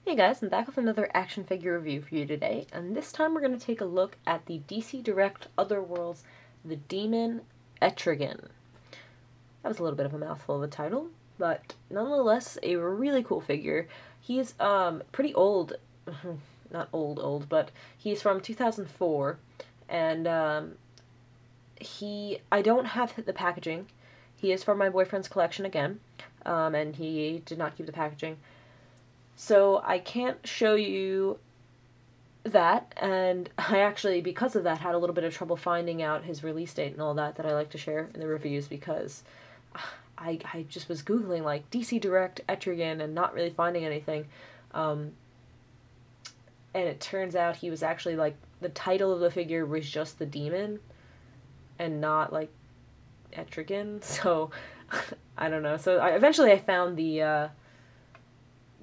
Hey guys, I'm back with another action figure review for you today, and this time we're going to take a look at the DC Direct Otherworlds The Demon Etrigan. That was a little bit of a mouthful of a title, but nonetheless a really cool figure. He's pretty old, not old, but he's from 2004, and I don't have the packaging. He is from my boyfriend's collection again, and he did not keep the packaging. So I can't show you that, and I actually, because of that, had a little bit of trouble finding out his release date and all that I like to share in the reviews, because I just was Googling, like, DC Direct Etrigan and not really finding anything. And it turns out he was actually, like, the title of the figure was just the demon and not, like, Etrigan, so I don't know. So eventually I found the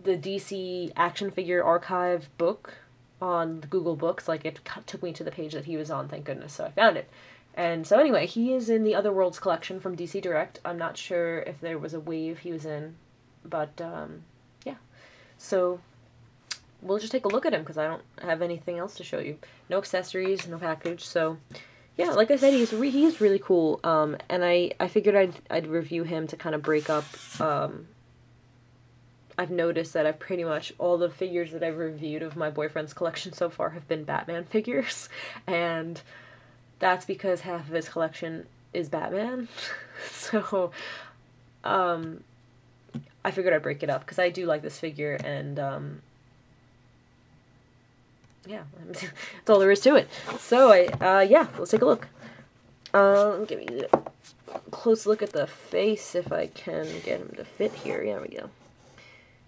DC action figure archive book on Google Books. Like, it took me to the page that he was on, thank goodness, so I found it. And so anyway, he is in the Otherworlds collection from DC Direct. I'm not sure if there was a wave he was in, but yeah. So we'll just take a look at him, because I don't have anything else to show you. No accessories, no package, so yeah, like I said, he is really cool, and I figured I'd review him to kind of break up. I've noticed that I've pretty much, all the figures that I've reviewed of my boyfriend's collection so far have been Batman figures, and that's because half of his collection is Batman. So, I figured I'd break it up, because I do like this figure, and, yeah, that's all there is to it. So, yeah, let's take a look. Give me a close look at the face, if I can get him to fit here. Yeah, there we go.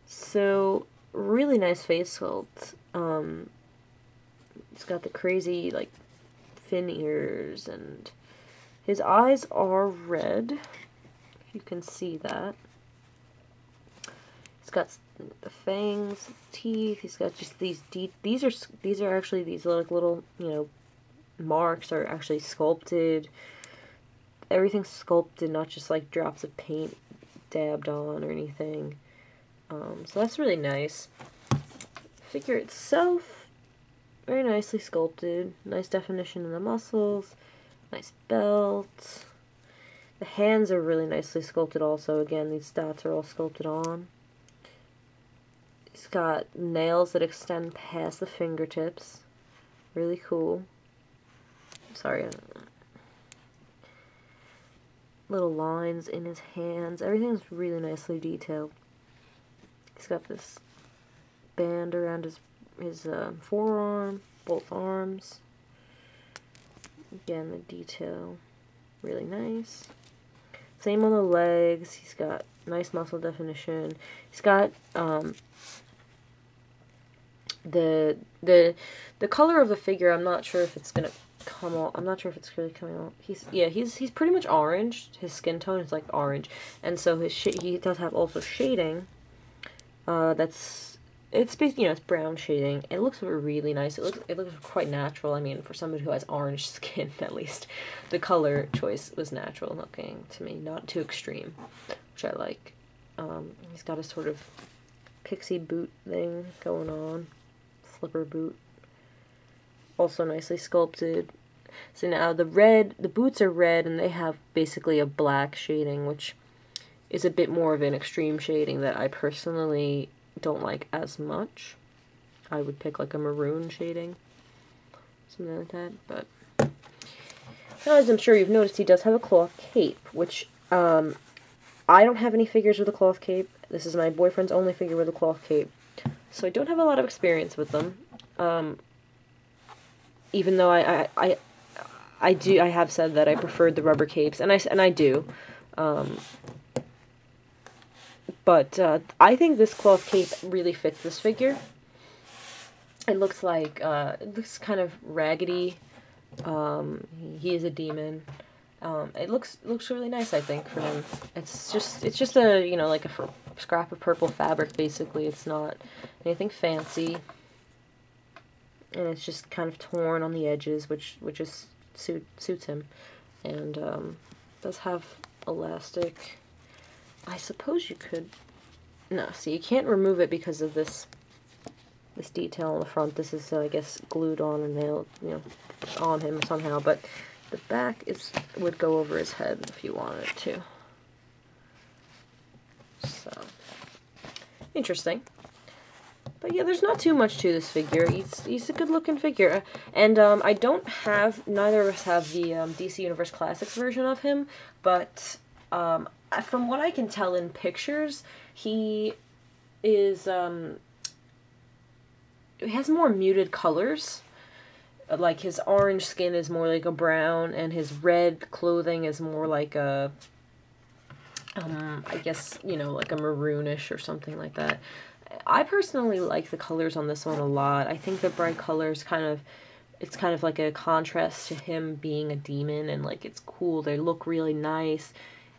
So, really nice face sculpt. He's got the crazy, like, fin ears, and his eyes are red. You can see that. He's got the fangs, teeth. He's got just these deep. These are actually these little, you know, marks are actually sculpted. Everything's sculpted, not just like drops of paint dabbed on or anything. So that's really nice. Figure itself, very nicely sculpted. Nice definition in the muscles. Nice belt. The hands are really nicely sculpted also. Again, these dots are all sculpted on. He's got nails that extend past the fingertips. Really cool. Sorry. Little lines in his hands. Everything's really nicely detailed. He's got this band around his forearm, both arms. Again, the detail, really nice. Same on the legs. He's got nice muscle definition. He's got the color of the figure. I'm not sure if it's gonna come off. I'm not sure if it's really coming off. He's pretty much orange. His skin tone is like orange, and so he does have also shading. It's basically, you know, it's brown shading. It looks really nice. It looks quite natural. I mean, for somebody who has orange skin, at least, the color choice was natural looking to me, not too extreme, which I like. He's got a sort of pixie boot thing going on, slipper boot, also nicely sculpted. So now the boots are red, and they have basically a black shading, which is a bit more of an extreme shading that I personally don't like as much. I would pick like a maroon shading, something like that, but as I'm sure you've noticed, he does have a cloth cape, which I don't have any figures with a cloth cape. This is my boyfriend's only figure with a cloth cape, so I don't have a lot of experience with them. Even though I have said that I preferred the rubber capes, and I do. But I think this cloth cape really fits this figure. It looks like, it looks kind of raggedy. He is a demon. It looks really nice, I think, for him. It's just a, you know, like a scrap of purple fabric, basically. It's not anything fancy. And it's just kind of torn on the edges, which just suits him. And does have elastic. I suppose you could... No, see, you can't remove it because of this this detail on the front. This is, I guess, glued on and nailed, on him somehow. But the back would go over his head if you wanted it to. So, interesting. But yeah, there's not too much to this figure. He's a good-looking figure. And neither of us have the DC Universe Classics version of him, but from what I can tell in pictures, he is, he has more muted colors. Like, his orange skin is more like a brown, and his red clothing is more like a, I guess, like a maroonish or something like that. I personally like the colors on this one a lot. I think the bright colors it's kind of like a contrast to him being a demon, and like it's cool. They look really nice.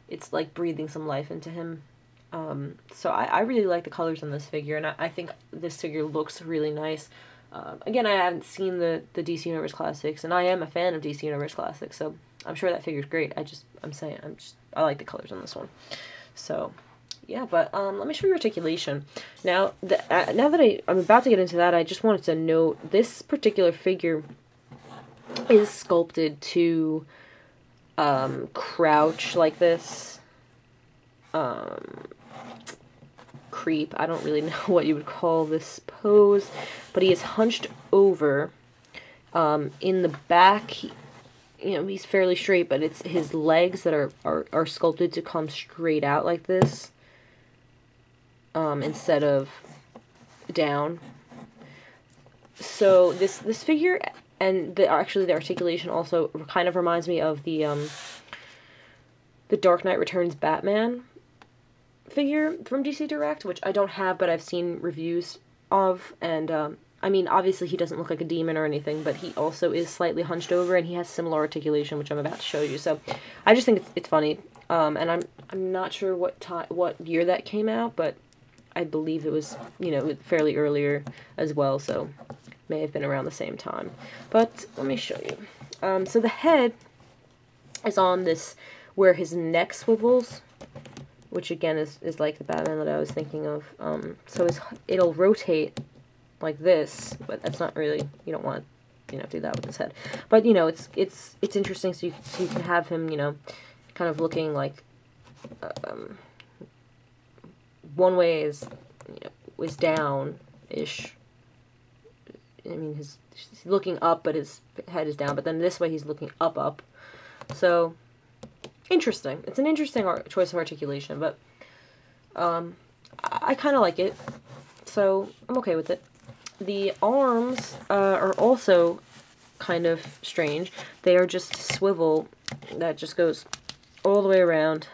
It's like breathing some life into him. So I really like the colors on this figure, and I think this figure looks really nice. Again, I haven't seen the DC Universe Classics, and I am a fan of DC Universe Classics, so I'm sure that figure's great. I like the colors on this one. So, yeah, but let me show you Articulation. Now that I'm about to get into that, I just wanted to note this particular figure is sculpted to crouch like this. Creep. I don't really know what you would call this pose, but he is hunched over. In the back, he's fairly straight, but it's his legs that are sculpted to come straight out like this, instead of down. So this figure and the articulation also kind of reminds me of the Dark Knight Returns Batman figure from DC Direct, which I don't have, but I've seen reviews of, and I mean, obviously he doesn't look like a demon or anything, but he also is slightly hunched over, and he has similar articulation, which I'm about to show you. So I just think it's funny, and I'm not sure what year that came out, but I believe it was fairly earlier as well, so may have been around the same time. But let me show you. So the head is on this where his neck swivels, which again is like the Batman that I was thinking of. So it'll rotate like this, but that's not really, you don't want to do that with his head. But it's interesting, so you can have him kind of looking like one way is down-ish. I mean, he's looking up, but his head is down. But then this way he's looking up. So interesting. It's an interesting choice of articulation, but I kind of like it, so I'm okay with it. The arms are also kind of strange. They are just swivel that just goes all the way around,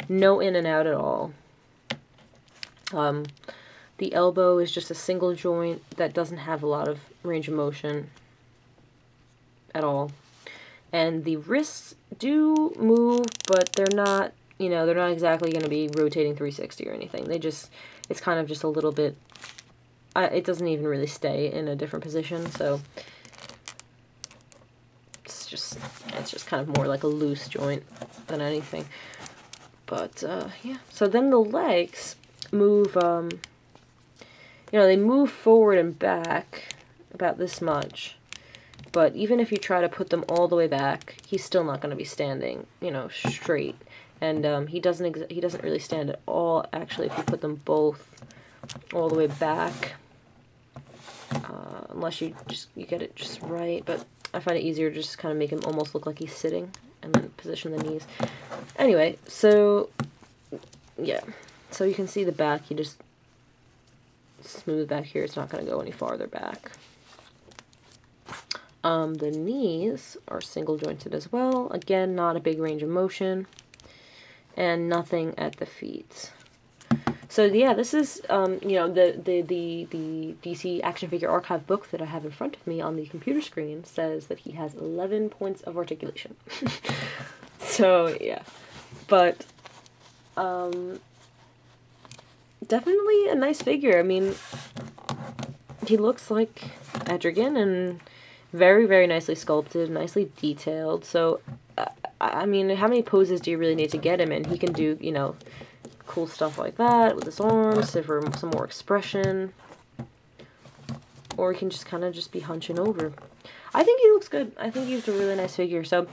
no in and out at all. The elbow is just a single joint that doesn't have a lot of range of motion at all. And the wrists do move, but they're not, they're not exactly going to be rotating 360 or anything. It's kind of just a little bit, it doesn't even really stay in a different position, so it's just kind of more like a loose joint than anything. But, yeah. So then the legs move, they move forward and back about this much. But even if you try to put them all the way back, he's still not going to be standing, straight. And he doesn't really stand at all, actually, if you put them both all the way back. Unless you get it just right. But I find it easier to just kind of make him almost look like he's sitting and then position the knees. Anyway, so yeah. So you can see the back. You just smooth back here. It's not going to go any farther back. The knees are single jointed as well. Again, not a big range of motion. And nothing at the feet. So yeah, this is, the DC Action Figure Archive book that I have in front of me on the computer screen says that he has 11 points of articulation. So yeah, but, definitely a nice figure. I mean, he looks like Etrigan and very, very nicely sculpted, nicely detailed. So, I mean, how many poses do you really need to get him in? He can do, cool stuff like that with his arms, for some more expression. or he can just kind of just be hunching over. I think he looks good. I think he's a really nice figure. So,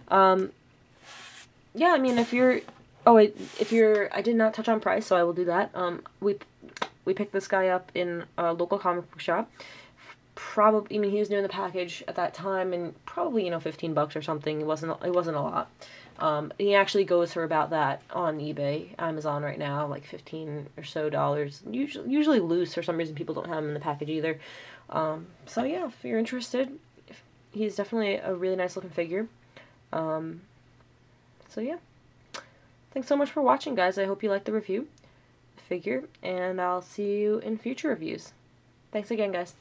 yeah, I mean, if you're, I did not touch on price, so I will do that. We picked this guy up in a local comic book shop. Probably, I mean, he was new in the package at that time, and probably, you know, $15 or something. It wasn't a lot. He actually goes for about that on eBay, Amazon right now, like $15 or so dollars. Usually loose. For some reason, people don't have him in the package either. So yeah, if you're interested, he's definitely a really nice looking figure. So yeah, thanks so much for watching, guys. I hope you liked the review, figure, and I'll see you in future reviews. Thanks again, guys.